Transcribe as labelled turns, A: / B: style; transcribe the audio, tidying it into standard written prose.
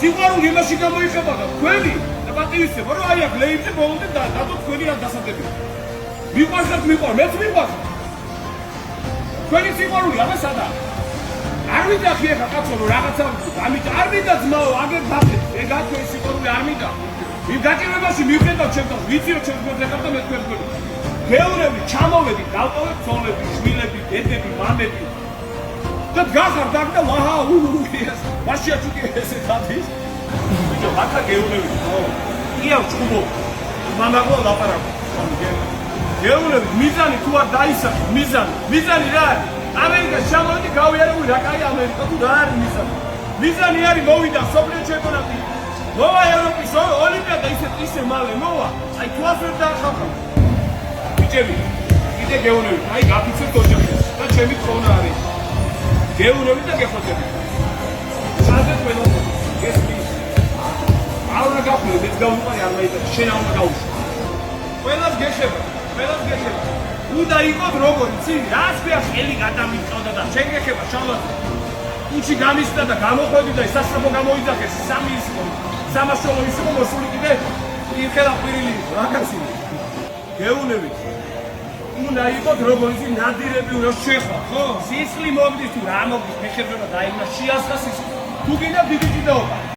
A: სიყვარული იმაში გამოიხებოდა თქვენი და პატივისცემა, რომ აი აქ ლეიბზე ბოლომდე დადო თქვენი დასადებები. მიყვარხართ, მეც მიყვარხარ. თქვენი სიყვარული აბა სადაა? არ ვიძახი ახლა კაცო რომ რაღაცა ამით არ მინდა ძმაო, აგერ დაფეთ. ეგა თქვენი სიყვარული არ მინდა. იმ გაჭირვებაში მივხედავ ჩემთან, ვიცი რომ ჩემს გვერდზე ხარ და მე თქვენ გვერდზე. გეურები, ჩამოვედით, დავტოვეთ ძოლები, შვილები, დედები, მამები. და გახართ აქ და ვაჰა ეს მაშია ჩუკი ესე ხადის. ბიჭო, აქა გეურები. ია ჩუბო. მამაგო ლაპარაკო. გეურები, მიზანი თუ არ დაისახი, მიზანი რა არის? ამერიკაში ჩამოვედი, გავიარებული რა კაი ამერიკა თუ რა არის მიზანი? მიზანი არის მოვიდა სოფლიო ჩემპიონატი. მოვა ევროპის ოლიმპიადა ისე მალე მოვა. აი თვალს ვერ დაახავდა. ბიჭები, კიდე გეურები, აი გაფიცეთ ოჯახს და ჩემი თხოვნა არის. გეურები და გეხოცები. სადაც ყველა გესმის. არ უნდა გაფრთხილდეთ, მეც გავუყარი არ მაიტანე, შენ არ უნდა გაუშვი. ყველას გეხება. უნდა იყოთ როგორი, ცი? რას ქვია ხელი გადამიწევდა და შენ გეხება შალვაზე. უჩი გამისდა და გამოხვედი და სასწრაფო გამოიძახეს, სამი ის სამაშოვო ის მოსული კიდე იხელა ყვირილი, რაკაცი. გეუნები. უნდა იყოთ როგორი ნადირები უნდა შეხვა, ხო? სისხლი მოგდის თუ რა მოგდის, მეხებრება დაიმნა შეასხა სისხლი. თუ კიდე დიდი ჭიდაობა.